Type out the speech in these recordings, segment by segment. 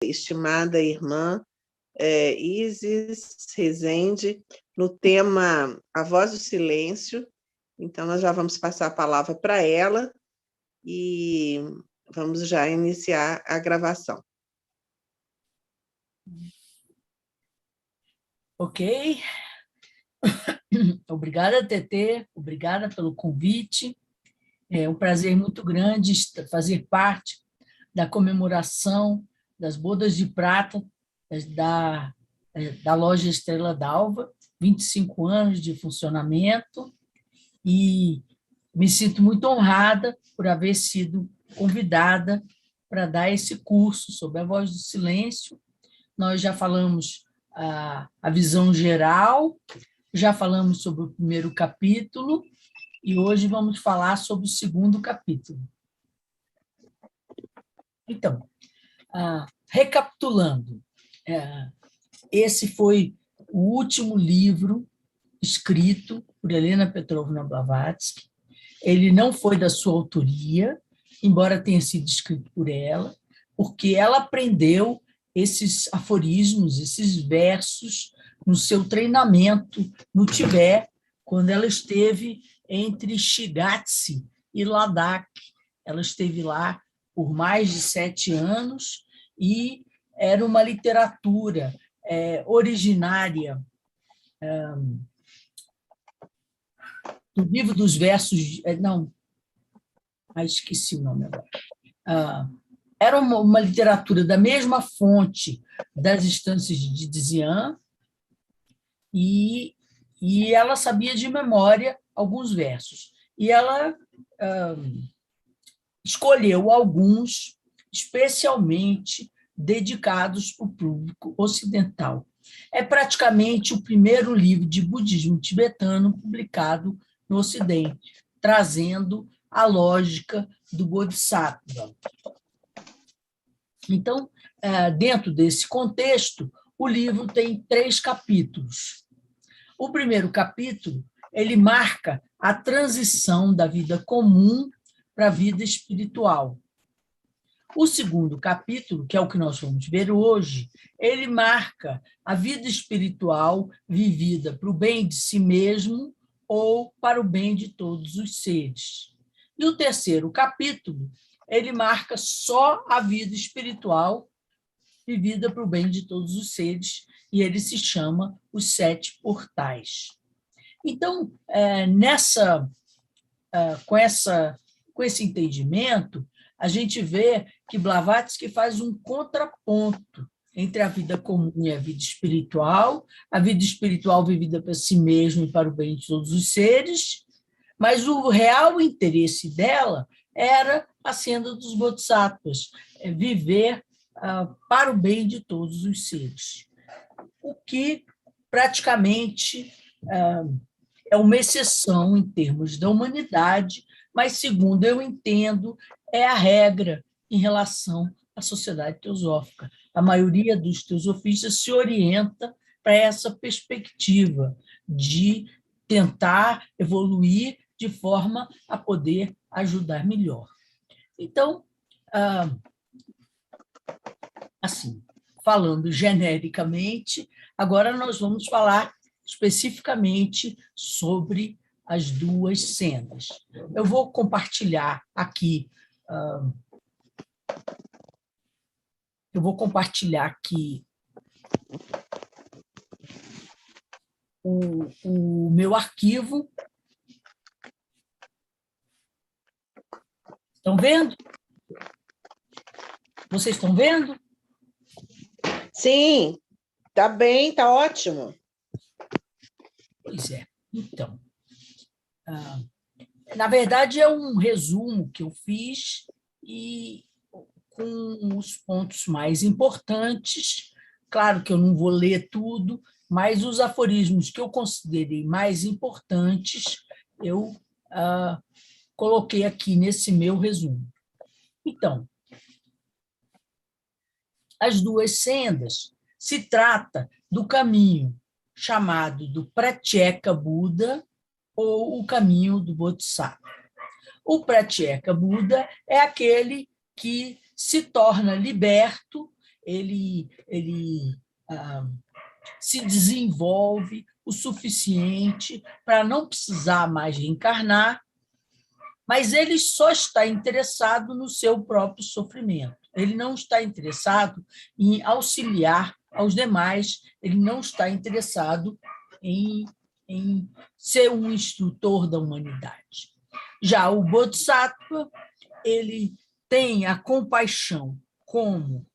estimada irmã Isis Rezende, no tema A Voz do Silêncio. Então, nós já vamos passar a palavra para ela e vamos já iniciar a gravação. Ok. Obrigada, Tetê. Obrigada pelo convite. É um prazer muito grande fazer parte da comemoração das Bodas de Prata da loja Estrela d'Alva, 25 anos de funcionamento, e me sinto muito honrada por haver sido convidada para dar esse curso sobre a voz do silêncio. Nós já falamos a visão geral, já falamos sobre o primeiro capítulo, e hoje vamos falar sobre o segundo capítulo. Então, recapitulando, esse foi o último livro escrito por Helena Petrovna Blavatsky. Ele não foi da sua autoria, embora tenha sido escrito por ela, porque ela aprendeu esses aforismos, esses versos, no seu treinamento no Tibete, quando ela esteve entre Shigatse e Ladakh. Ela esteve lá por mais de 7 anos e era uma literatura originária do livro dos versos... Não, esqueci o nome agora. Era uma literatura da mesma fonte das Estâncias de Dzian, e ela sabia de memória alguns versos. E ela escolheu alguns especialmente dedicados para o público ocidental. É praticamente o primeiro livro de budismo tibetano publicado no Ocidente, trazendo a lógica do Bodhisattva. Então, dentro desse contexto, o livro tem 3 capítulos. O primeiro capítulo, ele marca a transição da vida comum para a vida espiritual. O segundo capítulo, que é o que nós vamos ver hoje, ele marca a vida espiritual vivida para o bem de si mesmo ou para o bem de todos os seres. E o terceiro capítulo, ele marca só a vida espiritual vivida para o bem de todos os seres, e ele se chama Os 7 Portais. Então, com esse entendimento, a gente vê que Blavatsky faz um contraponto entre a vida comum e a vida espiritual vivida para si mesmo e para o bem de todos os seres, mas o real interesse dela era a senda dos bodhisattvas, viver para o bem de todos os seres. O que praticamente é uma exceção em termos da humanidade, mas, segundo eu entendo, é a regra em relação à sociedade teosófica. A maioria dos teosofistas se orienta para essa perspectiva de tentar evoluir de forma a poder ajudar melhor. Então, assim, falando genericamente, agora nós vamos falar especificamente sobre as 2 sendas. Eu vou compartilhar aqui, o meu arquivo. Estão vendo? Vocês estão vendo? Sim, está bem, está ótimo. Pois é. Então, na verdade, é um resumo que eu fiz e com os pontos mais importantes. Claro que eu não vou ler tudo, mas os aforismos que eu considerei mais importantes, eu coloquei aqui nesse meu resumo. Então, as 2 sendas se trata do caminho chamado do Pratyeka Buda ou o caminho do Bodhisattva. O Pratyeka Buda é aquele que se torna liberto ele se desenvolve o suficiente para não precisar mais reencarnar, mas ele só está interessado no seu próprio sofrimento. Ele não está interessado em auxiliar aos demais, ele não está interessado em ser um instrutor da humanidade. Já o Bodhisattva, ele tem a compaixão como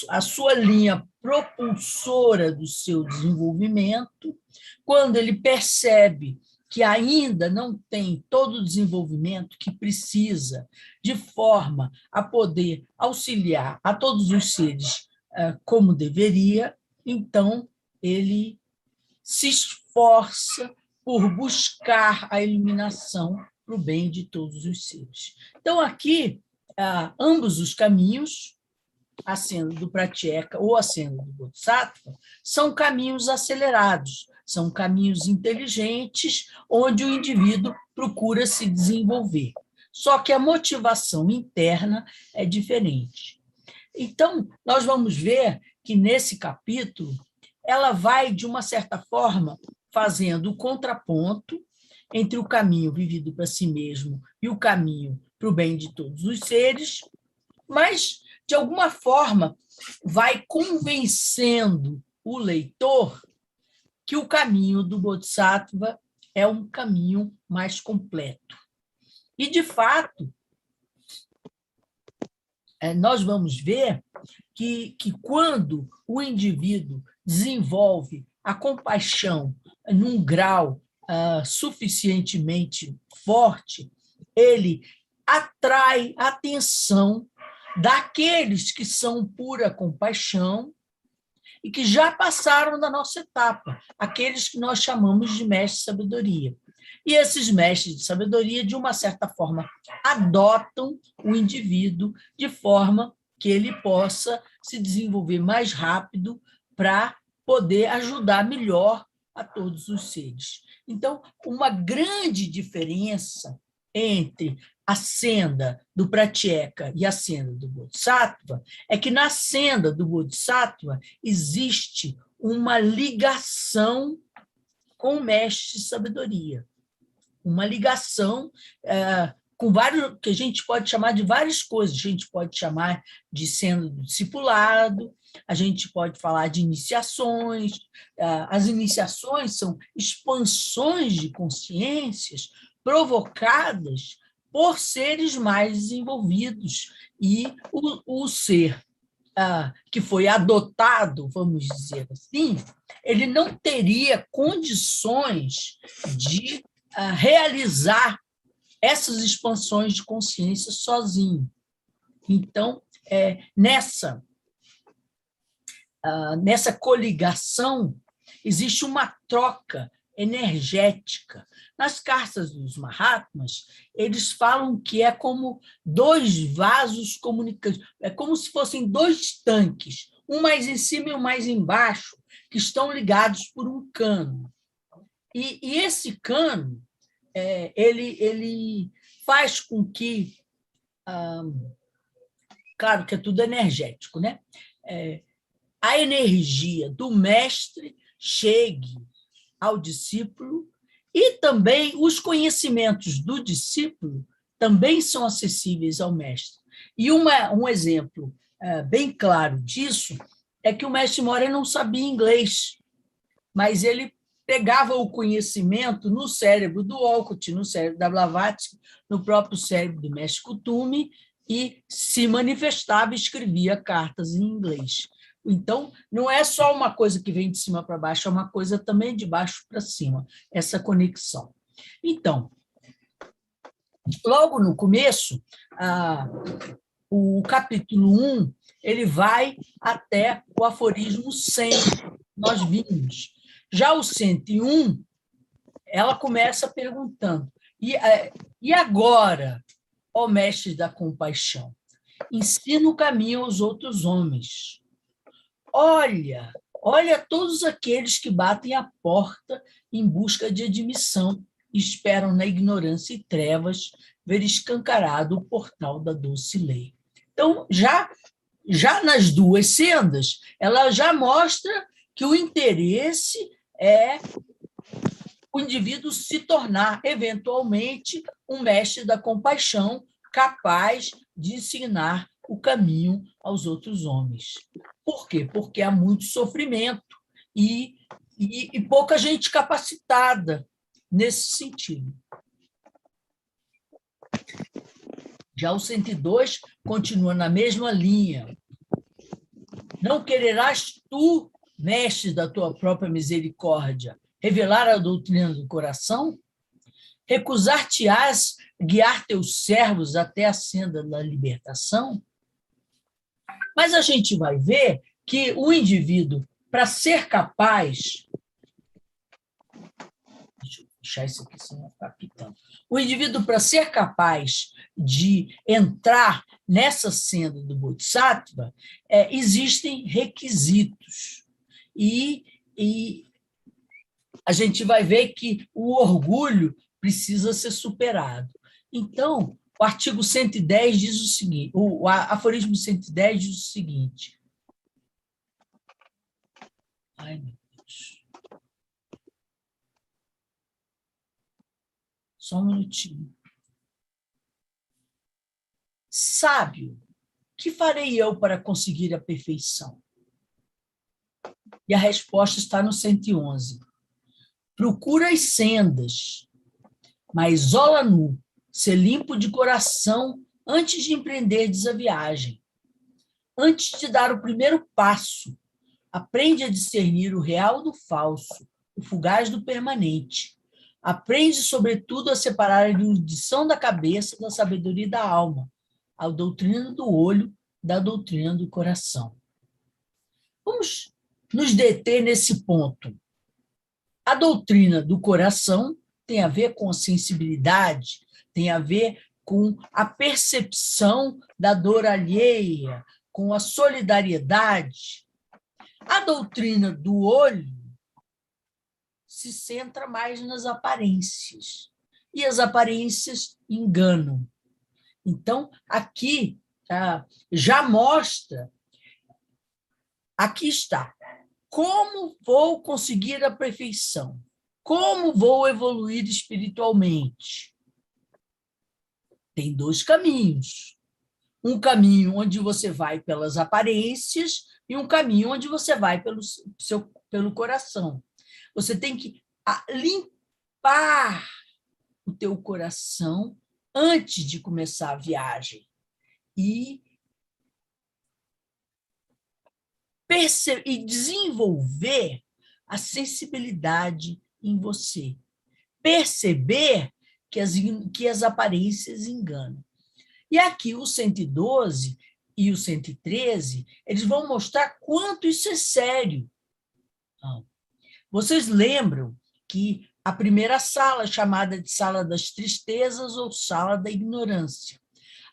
a sua linha propulsora do seu desenvolvimento, quando ele percebe que ainda não tem todo o desenvolvimento que precisa, de forma a poder auxiliar a todos os seres como deveria, então ele se esforça por buscar a iluminação para o bem de todos os seres. Então, aqui, ambos os caminhos, a senda do Pratyeka ou a senda do Bodhisattva, são caminhos acelerados, são caminhos inteligentes, onde o indivíduo procura se desenvolver. Só que a motivação interna é diferente. Então, nós vamos ver que, nesse capítulo, ela vai, de uma certa forma, fazendo o contraponto entre o caminho vivido para si mesmo e o caminho para o bem de todos os seres, mas, de alguma forma, vai convencendo o leitor que o caminho do Bodhisattva é um caminho mais completo. E, de fato, nós vamos ver que quando o indivíduo desenvolve a compaixão num grau suficientemente forte, ele atrai a atenção daqueles que são pura compaixão e que já passaram da nossa etapa, aqueles que nós chamamos de mestres de sabedoria. E esses mestres de sabedoria, de uma certa forma, adotam o indivíduo de forma que ele possa se desenvolver mais rápido para poder ajudar melhor a todos os seres. Então, uma grande diferença entre a senda do Pratyeka e a senda do Bodhisattva é que na senda do Bodhisattva existe uma ligação com o mestre de sabedoria, uma ligação com vários, que a gente pode chamar de várias coisas. A gente pode chamar de senda do discipulado, a gente pode falar de iniciações. As iniciações são expansões de consciências provocadas por seres mais desenvolvidos, e o ser que foi adotado, vamos dizer assim, ele não teria condições de realizar essas expansões de consciência sozinho. Então, nessa coligação, existe uma troca energética. Nas cartas dos Mahatmas, eles falam que é como dois vasos comunicantes, é como se fossem dois tanques, um mais em cima e um mais embaixo, que estão ligados por um cano. E esse cano, ele faz com que, claro que é tudo energético, né? A energia do mestre chegue ao discípulo, e também os conhecimentos do discípulo também são acessíveis ao mestre. E um exemplo bem claro disso é que o mestre Moria não sabia inglês, mas ele pegava o conhecimento no cérebro do Olcott, no cérebro da Blavatsky, no próprio cérebro do mestre Kuthumi, e se manifestava e escrevia cartas em inglês. Então, não é só uma coisa que vem de cima para baixo, é uma coisa também de baixo para cima, essa conexão. Então, logo no começo, o capítulo 1, ele vai até o aforismo 100, nós vimos. Já o 101, ela começa perguntando, e agora, ó mestres da compaixão, ensina o caminho aos outros homens. Olha todos aqueles que batem a porta em busca de admissão e esperam na ignorância e trevas ver escancarado o portal da doce lei. Então, já nas duas sendas, ela já mostra que o interesse é o indivíduo se tornar, eventualmente, um mestre da compaixão, capaz de ensinar o caminho aos outros homens. Por quê? Porque há muito sofrimento e pouca gente capacitada nesse sentido. Já o 102 continua na mesma linha. Não quererás tu, mestre da tua própria misericórdia, revelar a doutrina do coração? Recusar-te-ás guiar teus servos até a senda da libertação? Mas a gente vai ver que o indivíduo, para ser capaz... Deixa eu deixar isso aqui, senão vai ficar pitando. O indivíduo, para ser capaz de entrar nessa senda do Bodhisattva, existem requisitos. E a gente vai ver que o orgulho precisa ser superado. Então, o artigo 110 diz o seguinte, o aforismo 110 diz o seguinte. Ai, meu Deus. Só um minutinho. Sábio, que farei eu para conseguir a perfeição? E a resposta está no 111. Procura as sendas, mas isola nu, ser limpo de coração antes de empreenderdes a viagem. Antes de dar o primeiro passo, aprende a discernir o real do falso, o fugaz do permanente. Aprende, sobretudo, a separar a erudição da cabeça da sabedoria da alma, a doutrina do olho da doutrina do coração. Vamos nos deter nesse ponto. A doutrina do coração tem a ver com a sensibilidade, tem a ver com a percepção da dor alheia, com a solidariedade. A doutrina do olho se centra mais nas aparências, e as aparências enganam. Então, aqui já mostra, aqui está, como vou conseguir a perfeição? Como vou evoluir espiritualmente? Tem dois caminhos. Um caminho onde você vai pelas aparências e um caminho onde você vai pelo coração. Você tem que limpar o teu coração antes de começar a viagem e desenvolver a sensibilidade em você. Perceber que as aparências enganam. E aqui o 112 e o 113, eles vão mostrar quanto isso é sério. Vocês lembram que a primeira sala, chamada de sala das tristezas ou sala da ignorância.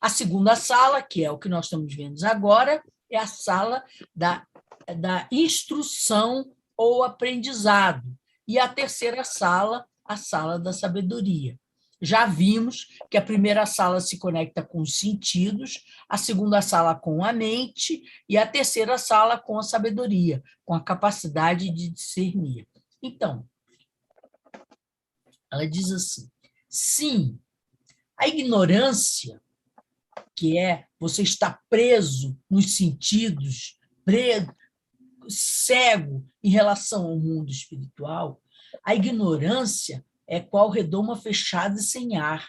A segunda sala, que é o que nós estamos vendo agora, é a sala da instrução ou aprendizado. E a terceira sala, a sala da sabedoria. Já vimos que a primeira sala se conecta com os sentidos, a segunda sala com a mente e a terceira sala com a sabedoria, com a capacidade de discernir. Então, ela diz assim, sim, a ignorância, que é você estar preso nos sentidos, cego em relação ao mundo espiritual, a ignorância é qual redoma fechada e sem ar,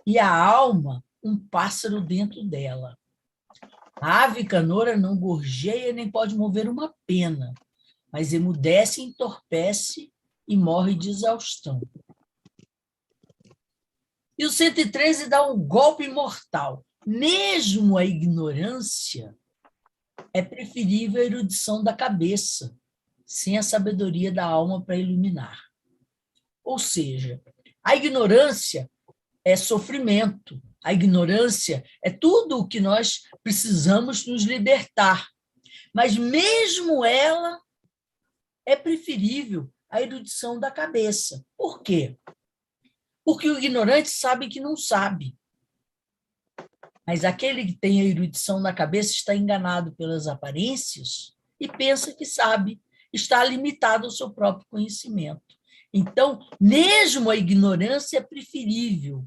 e a alma, um pássaro dentro dela. A ave canora não gorjeia nem pode mover uma pena, mas emudece, entorpece e morre de exaustão. E o 113 dá um golpe mortal. Mesmo a ignorância é preferível a erudição da cabeça, sem a sabedoria da alma para iluminar. Ou seja, a ignorância é sofrimento, a ignorância é tudo o que nós precisamos nos libertar. Mas mesmo ela é preferível à erudição da cabeça. Por quê? Porque o ignorante sabe que não sabe. Mas aquele que tem a erudição na cabeça está enganado pelas aparências e pensa que sabe, está limitado ao seu próprio conhecimento. Então, mesmo a ignorância é preferível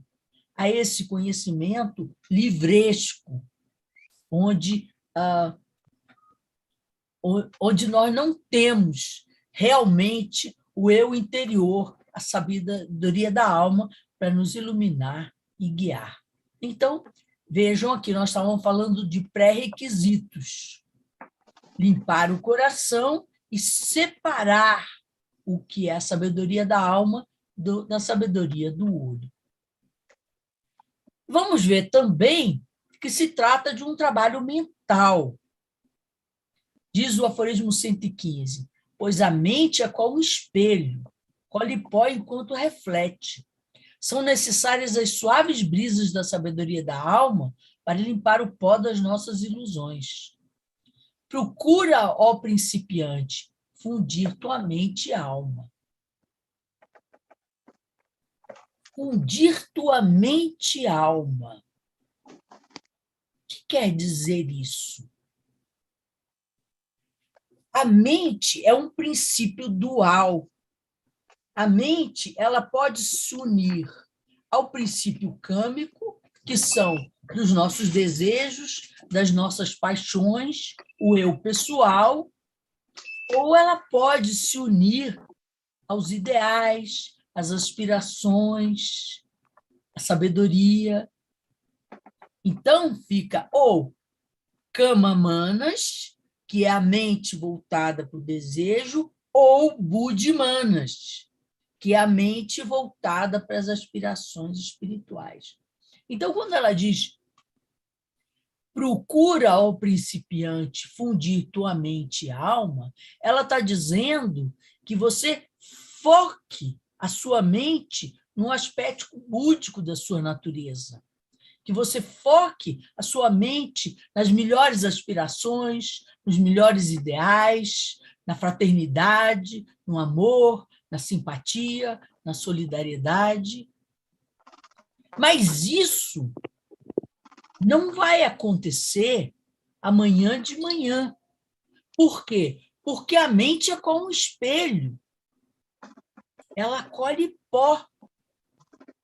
a esse conhecimento livresco, onde nós não temos realmente o eu interior, a sabedoria da alma para nos iluminar e guiar. Então, vejam aqui, nós estávamos falando de pré-requisitos. Limpar o coração e separar o que é a sabedoria da alma da sabedoria do olho. Vamos ver também que se trata de um trabalho mental. Diz o aforismo 115, pois a mente é como um espelho, colhe pó enquanto reflete. São necessárias as suaves brisas da sabedoria da alma para limpar o pó das nossas ilusões. Procura, ó principiante, fundir tua mente e alma. Fundir tua mente e alma. O que quer dizer isso? A mente é um princípio dual. A mente, ela pode se unir ao princípio câmico, que são dos nossos desejos, das nossas paixões, o eu pessoal, ou ela pode se unir aos ideais, às aspirações, à sabedoria. Então, fica ou kama manas, que é a mente voltada para o desejo, ou buddhi manas, que é a mente voltada para as aspirações espirituais. Então, quando ela diz procura ao principiante fundir tua mente e alma, ela está dizendo que você foque a sua mente no aspecto búdico da sua natureza, que você foque a sua mente nas melhores aspirações, nos melhores ideais, na fraternidade, no amor, na simpatia, na solidariedade. Mas isso não vai acontecer amanhã de manhã. Por quê? Porque a mente é como um espelho. Ela colhe pó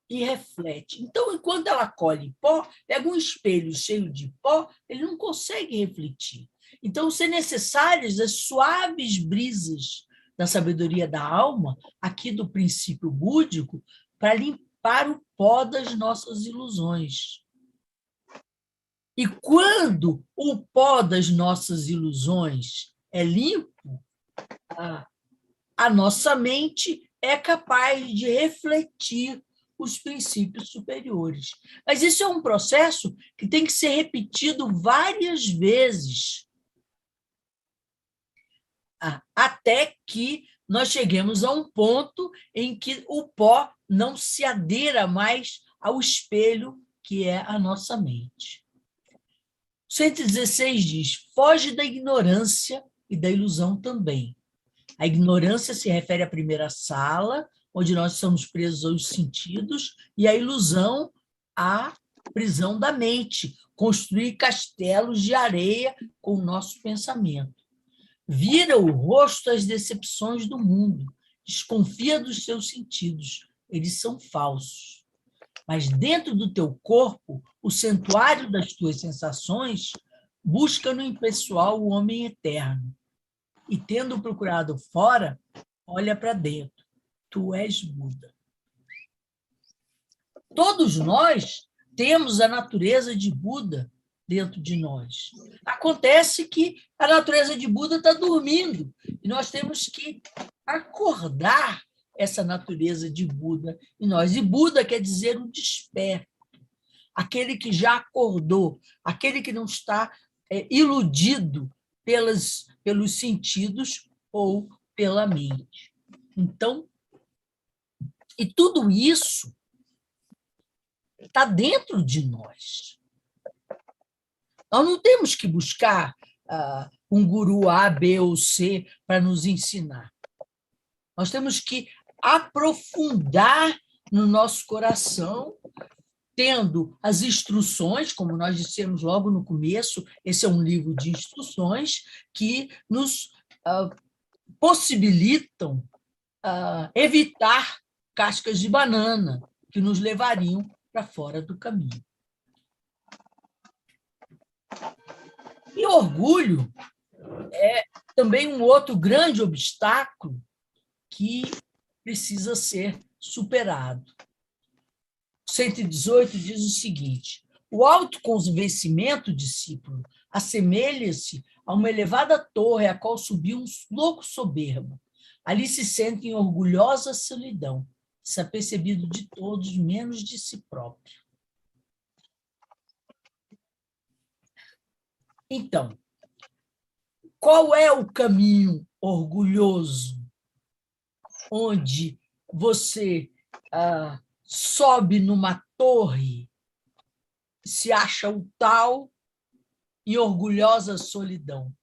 e reflete. Então, enquanto ela colhe pó, pega um espelho cheio de pó, ele não consegue refletir. Então, são necessárias as suaves brisas da sabedoria da alma, aqui do princípio búdico, para limpar o pó das nossas ilusões. E quando o pó das nossas ilusões é limpo, a nossa mente é capaz de refletir os princípios superiores. Mas isso é um processo que tem que ser repetido várias vezes, até que nós cheguemos a um ponto em que o pó não se adeira mais ao espelho que é a nossa mente. 116 diz, foge da ignorância e da ilusão também. A ignorância se refere à primeira sala, onde nós somos presos aos sentidos, e a ilusão à prisão da mente, construir castelos de areia com o nosso pensamento. Vira o rosto às decepções do mundo, desconfia dos seus sentidos, eles são falsos. Mas dentro do teu corpo, o santuário das tuas sensações, busca no impessoal o homem eterno. E tendo procurado fora, olha para dentro. Tu és Buda. Todos nós temos a natureza de Buda dentro de nós. Acontece que a natureza de Buda está dormindo e nós temos que acordar essa natureza de Buda em nós. E Buda quer dizer o desperto, aquele que já acordou, aquele que não está iludido pelos sentidos ou pela mente. Então, e tudo isso está dentro de nós. Nós não temos que buscar um guru A, B ou C para nos ensinar. Nós temos que aprofundar no nosso coração tendo as instruções, como nós dissemos logo no começo, esse é um livro de instruções que nos possibilitam evitar cascas de banana que nos levariam para fora do caminho. E orgulho é também um outro grande obstáculo que precisa ser superado. 118 diz o seguinte: o autoconvencimento, discípulo, assemelha-se a uma elevada torre a qual subiu um louco soberbo. Ali se sente em orgulhosa solidão, desapercebido de todos, menos de si próprio. Então, qual é o caminho orgulhoso onde você sobe numa torre, se acha o tal em orgulhosa solidão?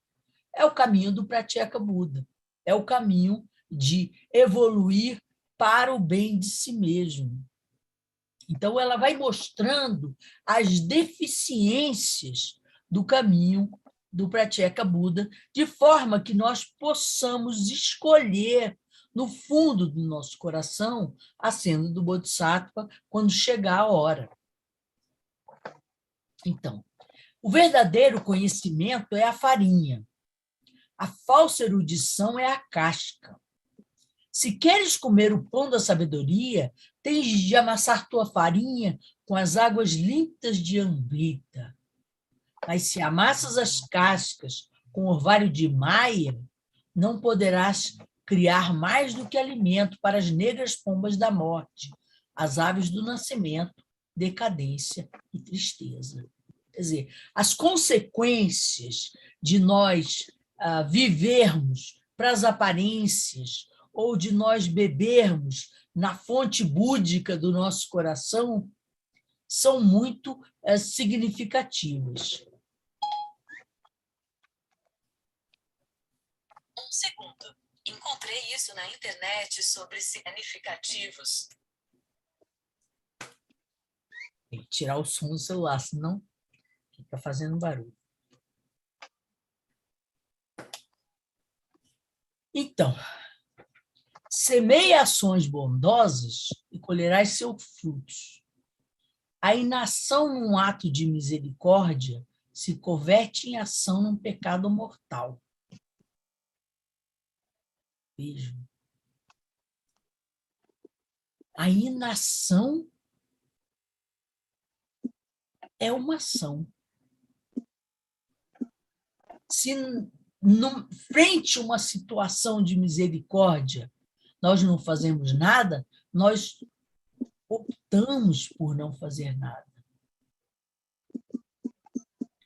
É o caminho do Pratyeka Buda, é o caminho de evoluir para o bem de si mesmo. Então, ela vai mostrando as deficiências do caminho do Pratyeka Buda, de forma que nós possamos escolher, no fundo do nosso coração, a senda do Bodhisattva quando chegar a hora. Então, o verdadeiro conhecimento é a farinha. A falsa erudição é a casca. Se queres comer o pão da sabedoria, tens de amassar tua farinha com as águas límpidas de Amrita. Mas se amassas as cascas com orvalho de maia, não poderás criar mais do que alimento para as negras pombas da morte, as aves do nascimento, decadência e tristeza. Quer dizer, as consequências de nós vivermos para as aparências ou de nós bebermos na fonte búdica do nosso coração são muito significativas. Um segundo. Encontrei isso na internet sobre significativos. Tem que tirar o som do celular, senão fica fazendo barulho. Então, semeia ações bondosas e colherás seus frutos. A inação num ato de misericórdia se converte em ação num pecado mortal. Vejam. A inação é uma ação. Se frente a uma situação de misericórdia nós não fazemos nada, nós optamos por não fazer nada.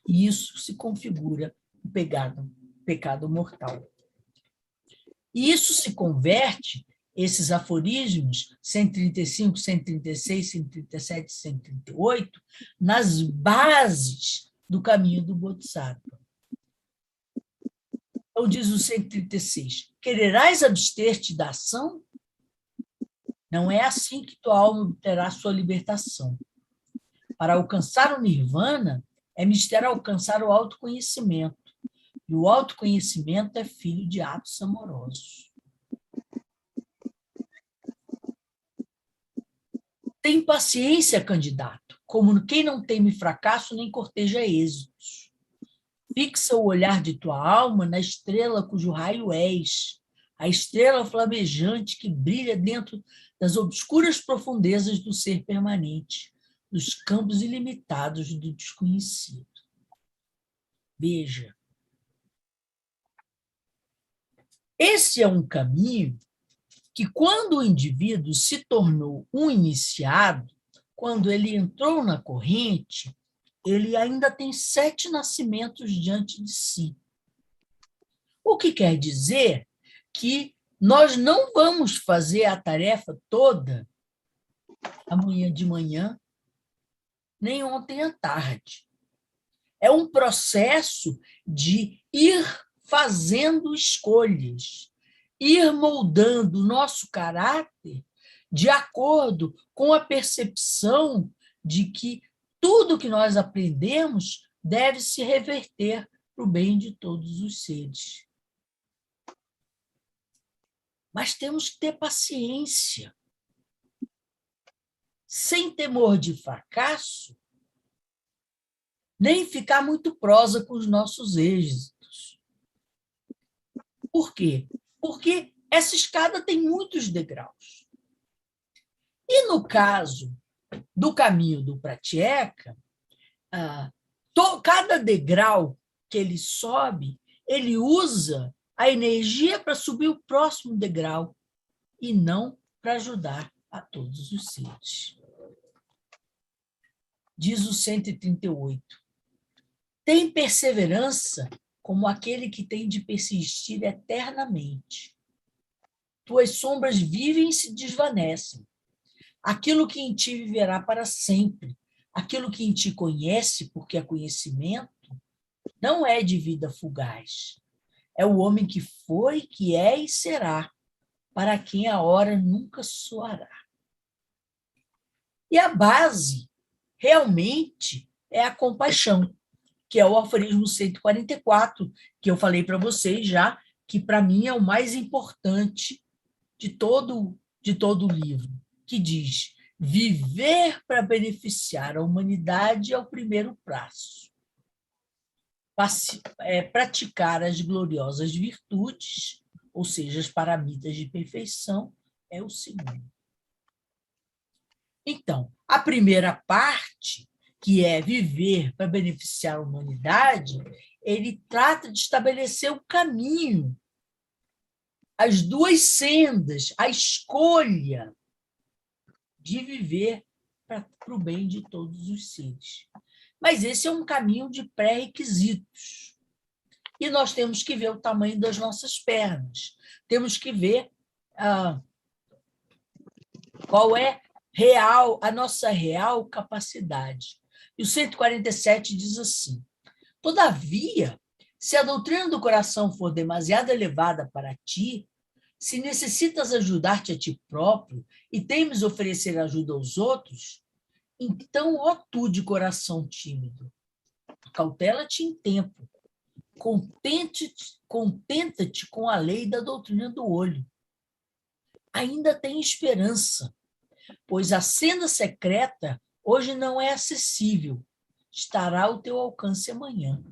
E isso se configura um pecado mortal. E isso se converte, esses aforismos, 135, 136, 137, 138, nas bases do caminho do Bodhisattva. Então, diz o 136, quererás abster-te da ação? Não é assim que tua alma obterá sua libertação. Para alcançar o nirvana, é mister alcançar o autoconhecimento. E o autoconhecimento é filho de atos amorosos. Tem paciência, candidato, como quem não teme fracasso nem corteja êxitos. Fixa o olhar de tua alma na estrela cujo raio és, a estrela flamejante que brilha dentro das obscuras profundezas do ser permanente, dos campos ilimitados do desconhecido. Veja, esse é um caminho que, quando o indivíduo se tornou um iniciado, quando ele entrou na corrente, ele ainda tem 7 nascimentos diante de si. O que quer dizer que nós não vamos fazer a tarefa toda amanhã de manhã, nem ontem à tarde. É um processo de ir fazendo escolhas, ir moldando o nosso caráter de acordo com a percepção de que tudo que nós aprendemos deve se reverter para o bem de todos os seres. Mas temos que ter paciência. Sem temor de fracasso, nem ficar muito prosa com os nossos êxitos. Por quê? Porque essa escada tem muitos degraus. E no caso do caminho do Pratyeka, cada degrau que ele sobe, ele usa a energia para subir o próximo degrau e não para ajudar a todos os seres. Diz o 138. Tem perseverança como aquele que tem de persistir eternamente. Tuas sombras vivem e se desvanecem. Aquilo que em ti viverá para sempre, aquilo que em ti conhece, porque é conhecimento, não é de vida fugaz. É o homem que foi, que é e será, para quem a hora nunca soará. E a base, realmente, é a compaixão, que é o aforismo 144, que eu falei para vocês já, que para mim é o mais importante de todo o livro, que diz: viver para beneficiar a humanidade é o primeiro passo. Praticar as gloriosas virtudes, ou seja, as paramitas de perfeição, é o segundo. Então, a primeira parte, que é viver para beneficiar a humanidade, ele trata de estabelecer o caminho, as duas sendas, a escolha de viver para o bem de todos os seres. Mas esse é um caminho de pré-requisitos. E nós temos que ver o tamanho das nossas pernas. Temos que ver qual é a nossa real capacidade. E o 147 diz assim: todavia, se a doutrina do coração for demasiado elevada para ti, se necessitas ajudar-te a ti próprio e temes oferecer ajuda aos outros, então, ó tu de coração tímido, cautela-te em tempo, contenta-te com a lei da doutrina do olho. Ainda tem esperança, pois a senda secreta hoje não é acessível, estará ao teu alcance amanhã.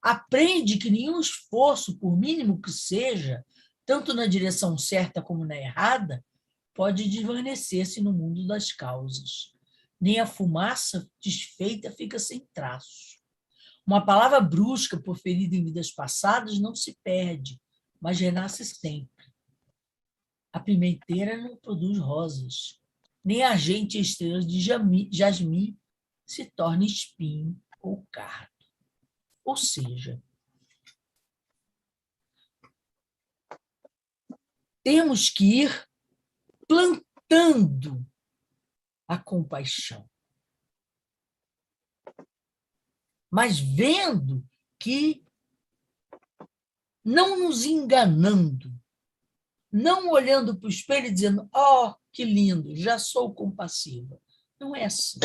Aprende que nenhum esforço, por mínimo que seja, tanto na direção certa como na errada, pode desvanecer-se no mundo das causas. Nem a fumaça desfeita fica sem traço. Uma palavra brusca proferida em vidas passadas não se perde, mas renasce sempre. A pimenteira não produz rosas, nem a argente e estrelas de jasmim se torna espinho ou cardo. Ou seja, temos que ir plantando a compaixão, mas vendo que, não nos enganando, não olhando para o espelho e dizendo: oh, que lindo, já sou compassiva. Não é assim.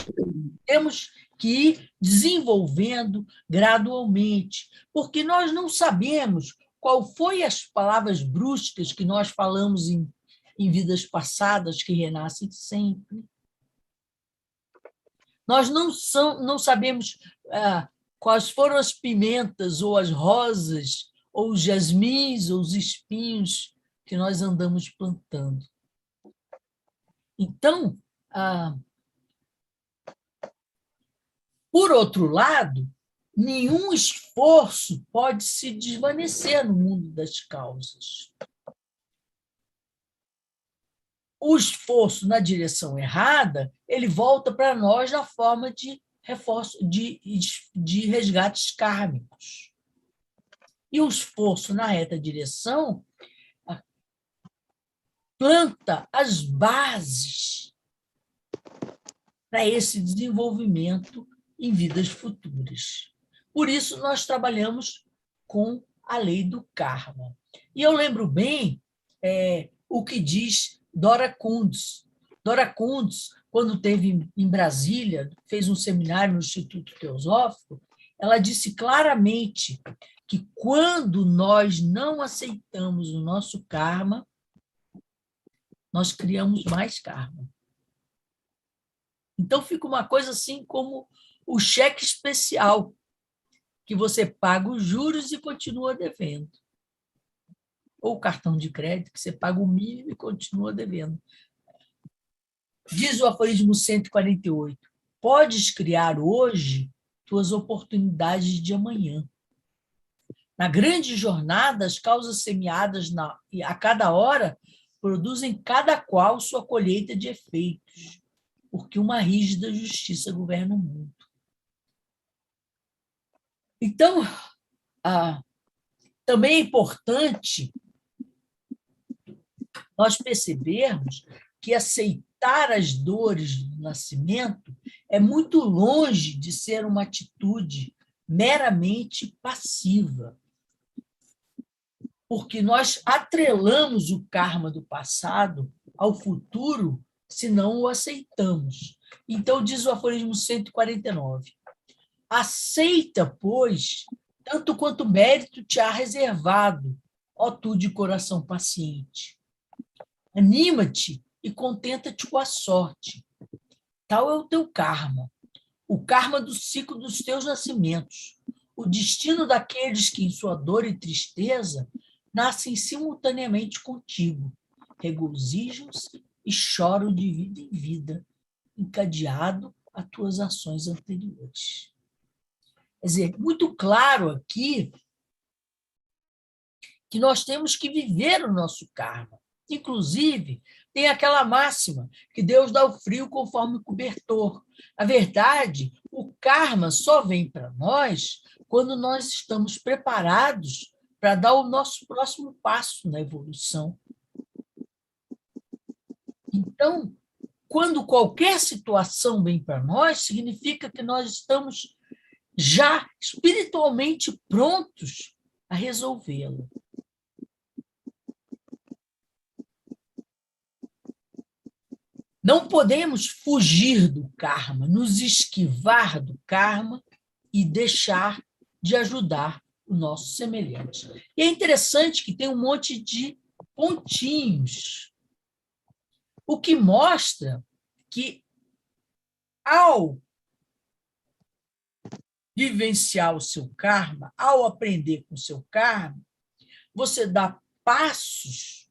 Temos que ir desenvolvendo gradualmente, porque nós não sabemos qual foi as palavras bruscas que nós falamos em vidas passadas que renascem sempre. Nós não sabemos quais foram as pimentas, ou as rosas, ou os jasmins, ou os espinhos que nós andamos plantando. Então, por outro lado, nenhum esforço pode se desvanecer no mundo das causas. O esforço na direção errada, ele volta para nós na forma de reforço, de resgates kármicos. E o esforço na reta direção planta as bases para esse desenvolvimento em vidas futuras. Por isso, nós trabalhamos com a lei do karma. E eu lembro bem o que diz Dora Kuntz. Dora Kuntz, quando teve em Brasília, fez um seminário no Instituto Teosófico, ela disse claramente que quando nós não aceitamos o nosso karma, nós criamos mais karma. Então, fica uma coisa assim como o cheque especial, que você paga os juros e continua devendo. Ou o cartão de crédito, que você paga o mínimo e continua devendo. Diz o aforismo 148, podes criar hoje tuas oportunidades de amanhã. Na grande jornada, as causas semeadas a cada hora produzem cada qual sua colheita de efeitos, porque uma rígida justiça governa o mundo. Então, também é importante nós percebermos que aceitar as dores do nascimento é muito longe de ser uma atitude meramente passiva, porque nós atrelamos o karma do passado ao futuro se não o aceitamos. Então, diz o aforismo 149, aceita, pois, tanto quanto mérito te há reservado, ó tu de coração paciente. Anima-te e contenta-te com a sorte. Tal é o teu karma, o karma do ciclo dos teus nascimentos, o destino daqueles que, em sua dor e tristeza, nascem simultaneamente contigo, regozijam-se e choram de vida em vida, encadeado a tuas ações anteriores. Quer dizer, muito claro aqui que nós temos que viver o nosso karma. Inclusive, tem aquela máxima que Deus dá o frio conforme o cobertor. Na verdade, o karma só vem para nós quando nós estamos preparados para dar o nosso próximo passo na evolução. Então, quando qualquer situação vem para nós, significa que nós estamos já espiritualmente prontos a resolvê-la. Não podemos fugir do karma, nos esquivar do karma e deixar de ajudar o nosso semelhante. E é interessante que tem um monte de pontinhos, o que mostra que, ao vivenciar o seu karma, ao aprender com o seu karma, você dá passos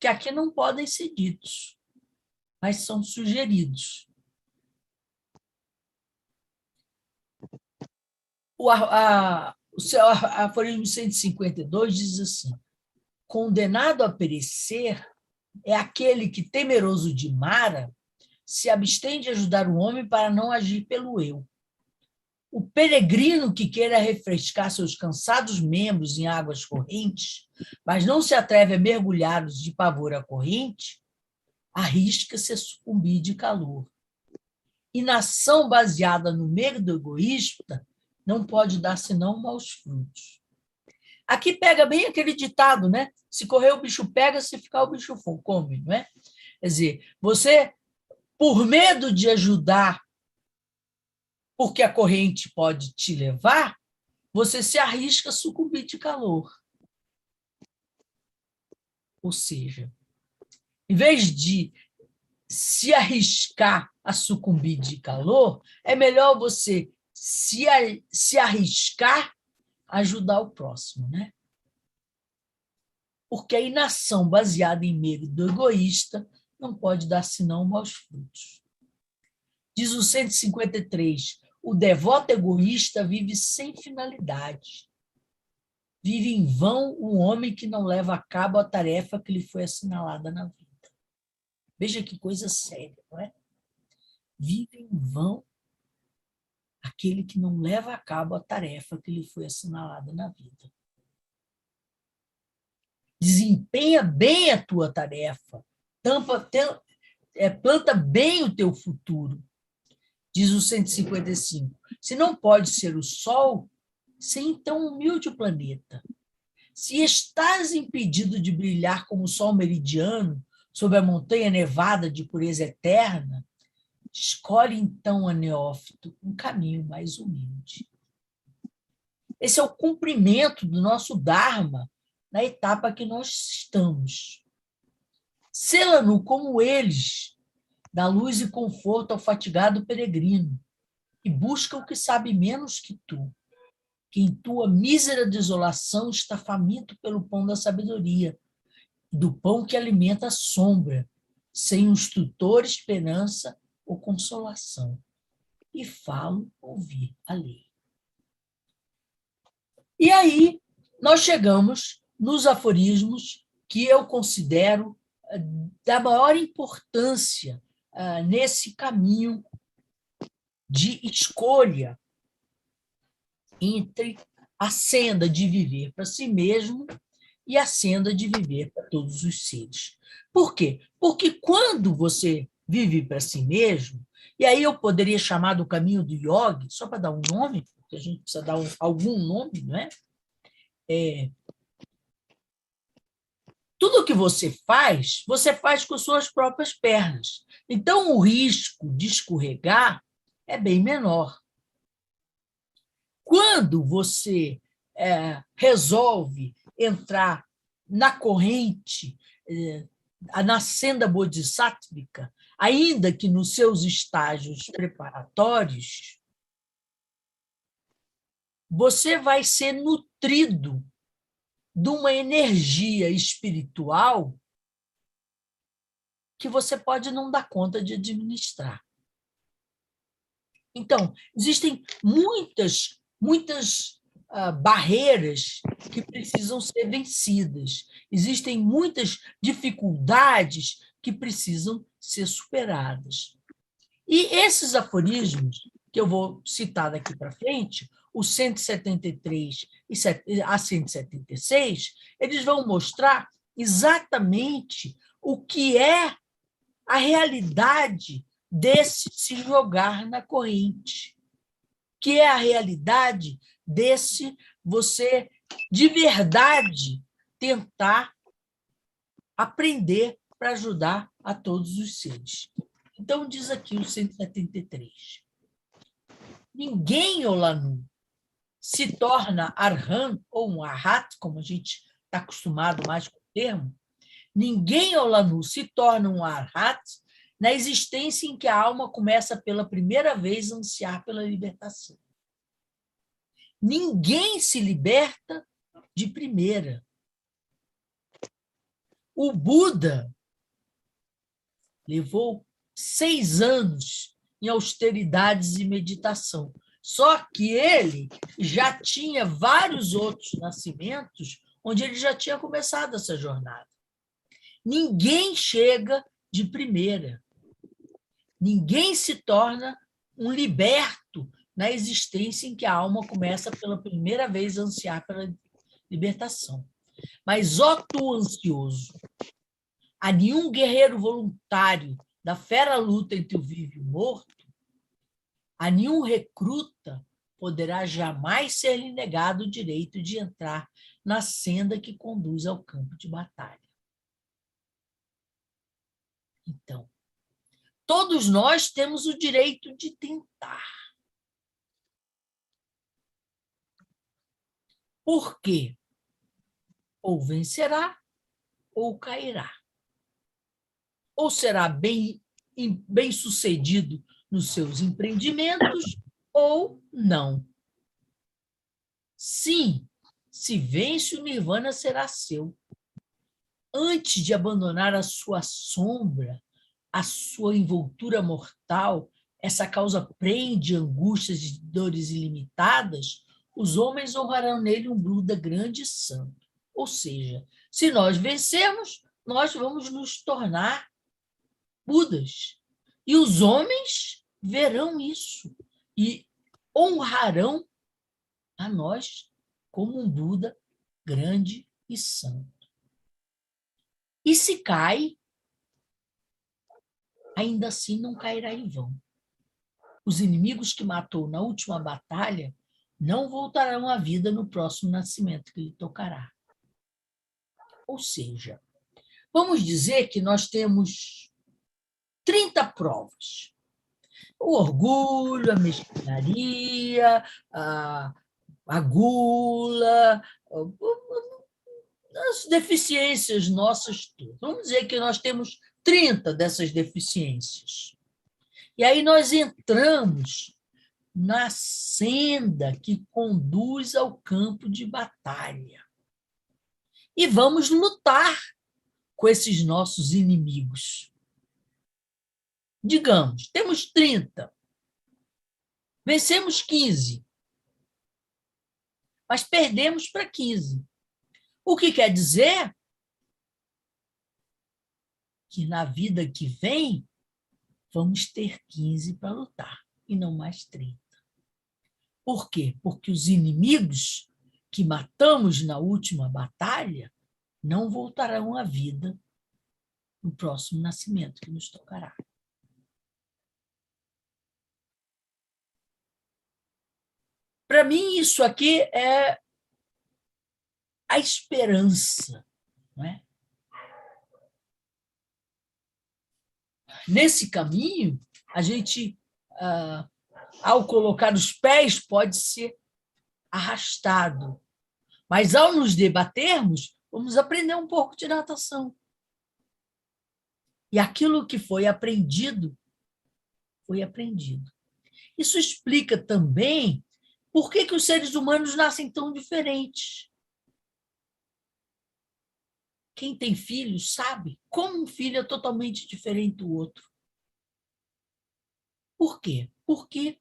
que aqui não podem ser ditos, mas são sugeridos. O aforismo 152 diz assim, condenado a perecer é aquele que, temeroso de Mara, se abstém de ajudar o homem para não agir pelo eu. O peregrino que queira refrescar seus cansados membros em águas correntes, mas não se atreve a mergulhá-los de pavor à corrente, arrisca-se a sucumbir de calor. Inação baseada no medo egoísta não pode dar senão maus frutos. Aqui pega bem aquele ditado, né? Se correr o bicho pega, se ficar o bicho come, não é? Quer dizer, você, por medo de ajudar, porque a corrente pode te levar, você se arrisca a sucumbir de calor. Ou seja, em vez de se arriscar a sucumbir de calor, é melhor você se arriscar a ajudar o próximo, né? Porque a inação baseada em medo egoísta não pode dar senão maus frutos. Diz o 153, o devoto egoísta vive sem finalidade. Vive em vão o homem que não leva a cabo a tarefa que lhe foi assinalada na vida. Veja que coisa séria, não é? Vive em vão aquele que não leva a cabo a tarefa que lhe foi assinalada na vida. Desempenha bem a tua tarefa, planta bem o teu futuro. Diz o 155, se não pode ser o sol, se então humilde o planeta. Se estás impedido de brilhar como o sol meridiano sobre a montanha nevada de pureza eterna, Escolhe, então, ó neófito, um caminho mais humilde. Esse é o cumprimento do nosso Dharma na etapa que nós estamos. Sela-no como eles, dá luz e conforto ao fatigado peregrino, e busca o que sabe menos que tu, que em tua mísera desolação está faminto pelo pão da sabedoria, do pão que alimenta a sombra, sem instrutor, esperança ou consolação. E falo ouvir a lei. E aí nós chegamos nos aforismos que eu considero da maior importância nesse caminho de escolha entre a senda de viver para si mesmo e a senda de viver para todos os seres. Por quê? Porque quando você vive para si mesmo, e aí eu poderia chamar do caminho do yogi, só para dar um nome, porque a gente precisa dar algum nome, não é? Tudo que você faz com suas próprias pernas. Então, o risco de escorregar é bem menor. Quando você resolve entrar na corrente, na senda bodhisattvica, ainda que nos seus estágios preparatórios, você vai ser nutrido de uma energia espiritual que você pode não dar conta de administrar. Então, existem muitas barreiras que precisam ser vencidas. Existem muitas dificuldades que precisam ser superadas. E esses aforismos, que eu vou citar daqui para frente, o 173 a 176, eles vão mostrar exatamente o que é a realidade desse se jogar na corrente, que é a realidade desse você, de verdade, tentar aprender para ajudar a todos os seres. Então, diz aqui o 173. Ninguém, Olanu, se torna Arhan ou um Arhat, como a gente está acostumado mais com o termo, ninguém, Olanu, se torna um Arhat na existência em que a alma começa pela primeira vez a ansiar pela libertação. Ninguém se liberta de primeira. O Buda levou 6 anos em austeridades e meditação. Só que ele já tinha vários outros nascimentos onde ele já tinha começado essa jornada. Ninguém chega de primeira. Ninguém se torna um liberto na existência em que a alma começa pela primeira vez a ansiar pela libertação. Mas, ó tu ansioso, a nenhum guerreiro voluntário da fera luta entre o vivo e o morto, a nenhum recruta poderá jamais ser-lhe negado o direito de entrar na senda que conduz ao campo de batalha. Então, todos nós temos o direito de tentar. Por quê? Ou vencerá, ou cairá. Ou será bem-sucedido nos seus empreendimentos, ou não. Sim, se vence, o nirvana será seu. Antes de abandonar a sua sombra, a sua envoltura mortal, essa causa prende angústias e dores ilimitadas, os homens honrarão nele um Buda grande e santo. Ou seja, se nós vencermos, nós vamos nos tornar Budas. E os homens verão isso e honrarão a nós como um Buda grande e santo. E se cai, ainda assim não cairá em vão. Os inimigos que matou na última batalha não voltarão à vida no próximo nascimento que lhe tocará. Ou seja, vamos dizer que nós temos 30 provas. O orgulho, a mesquinharia, a gula, as deficiências nossas todas. Vamos dizer que nós temos 30 dessas deficiências. E aí nós entramos na senda que conduz ao campo de batalha. E vamos lutar com esses nossos inimigos. Digamos, temos 30, vencemos 15, mas perdemos para 15. O que quer dizer que na vida que vem vamos ter 15 para lutar e não mais 30. Por quê? Porque os inimigos que matamos na última batalha não voltarão à vida no próximo nascimento que nos tocará. Para mim, isso aqui é a esperança, não é? Nesse caminho, a gente, ao colocar os pés, pode ser arrastado. Mas, ao nos debatermos, vamos aprender um pouco de natação. E aquilo que foi aprendido, foi aprendido. Isso explica também por que os seres humanos nascem tão diferentes. Quem tem filhos sabe como um filho é totalmente diferente do outro. Por quê? Porque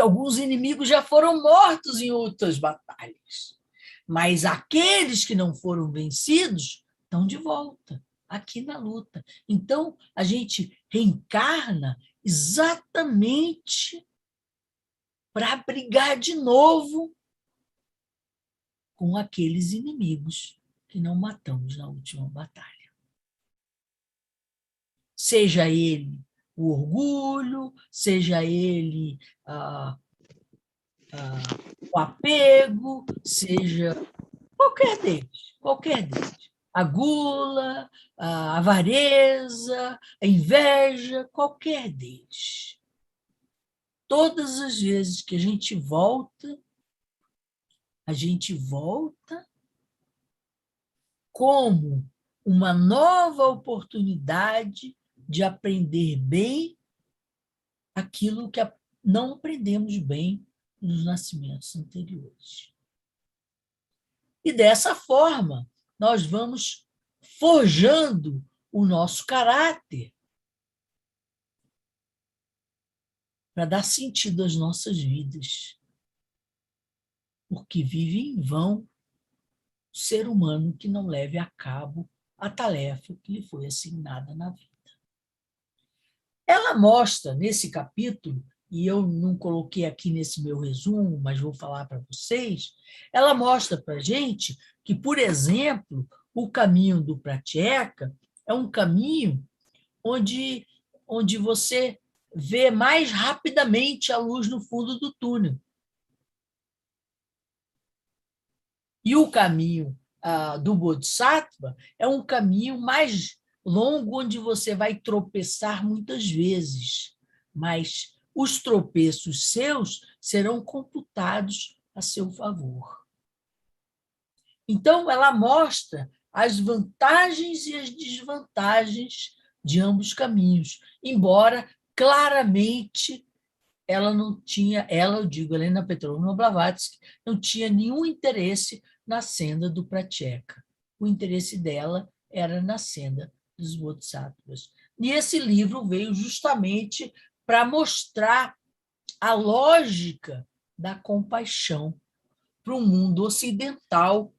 alguns inimigos já foram mortos em outras batalhas. Mas aqueles que não foram vencidos estão de volta, aqui na luta. Então, a gente reencarna exatamente para brigar de novo com aqueles inimigos que não matamos na última batalha. Seja ele o orgulho, seja ele o apego, seja qualquer deles. A gula, a avareza, a inveja, qualquer deles. Todas as vezes que a gente volta como uma nova oportunidade de aprender bem aquilo que não aprendemos bem nos nascimentos anteriores. E dessa forma, nós vamos forjando o nosso caráter para dar sentido às nossas vidas. Porque vive em vão o ser humano que não leve a cabo a tarefa que lhe foi assignada na vida. Ela mostra, nesse capítulo, e eu não coloquei aqui nesse meu resumo, mas vou falar para vocês, ela mostra para a gente que, por exemplo, o caminho do Pratyeka é um caminho onde você vê mais rapidamente a luz no fundo do túnel. E o caminho do Bodhisattva é um caminho mais longo, onde você vai tropeçar muitas vezes, mas os tropeços seus serão computados a seu favor. Então, ela mostra as vantagens e as desvantagens de ambos caminhos, embora claramente eu digo, Helena Petrovna Blavatsky, não tinha nenhum interesse na senda do Pratyeka. O interesse dela era na senda dos Bodhisattvas. E esse livro veio justamente para mostrar a lógica da compaixão para um mundo ocidental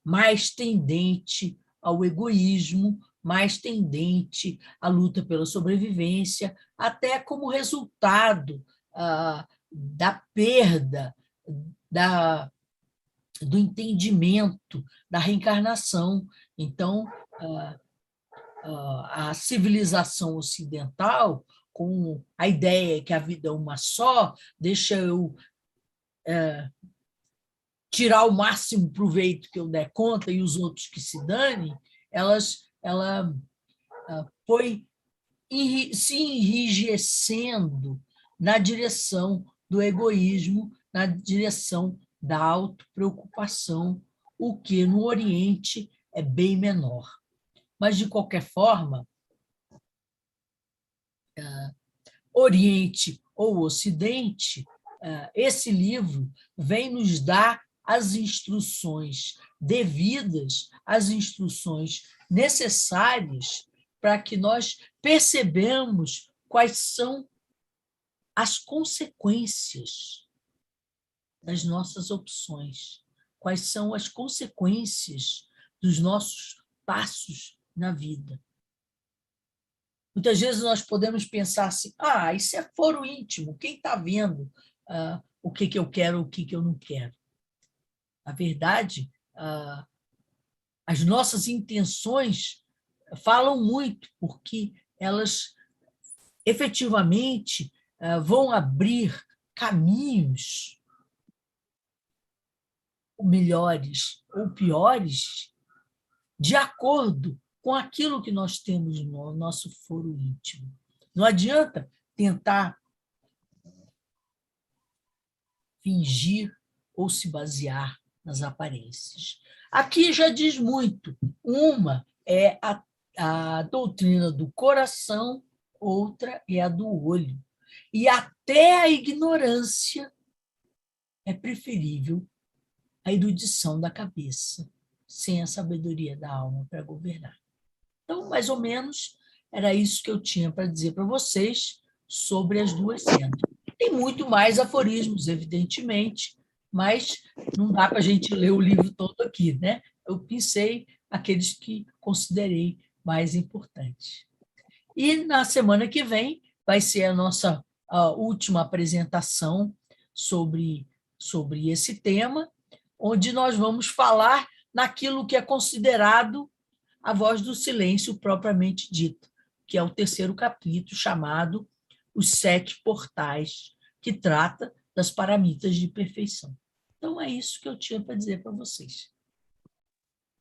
mais tendente ao egoísmo, mais tendente à luta pela sobrevivência, até como resultado da perda do entendimento da reencarnação. Então, a civilização ocidental, com a ideia que a vida é uma só, deixa eu tirar o máximo proveito que eu der conta e os outros que se danem, ela foi se enrijecendo na direção do egoísmo, na direção da autopreocupação, o que no Oriente é bem menor. Mas, de qualquer forma, Oriente ou Ocidente, esse livro vem nos dar as instruções devidas, as instruções necessárias para que nós percebamos quais são as consequências das nossas opções, quais são as consequências dos nossos passos na vida. Muitas vezes nós podemos pensar assim, isso é foro íntimo, quem está vendo o que eu quero, o que eu não quero? Na verdade, as nossas intenções falam muito, porque elas efetivamente vão abrir caminhos melhores ou piores de acordo com aquilo que nós temos no nosso foro íntimo. Não adianta tentar fingir ou se basear nas aparências. Aqui já diz muito. Uma é a doutrina do coração, outra é a do olho. E até a ignorância é preferível à erudição da cabeça, sem a sabedoria da alma para governar. Então, mais ou menos, era isso que eu tinha para dizer para vocês sobre as duas sendas. Tem muito mais aforismos, evidentemente, mas não dá para a gente ler o livro todo aqui, né? Eu pensei aqueles que considerei mais importantes. E na semana que vem vai ser a nossa última apresentação sobre esse tema, onde nós vamos falar naquilo que é considerado a voz do silêncio propriamente dita, que é o terceiro capítulo, chamado Os Sete Portais, que trata das paramitas de perfeição. Então, é isso que eu tinha para dizer para vocês.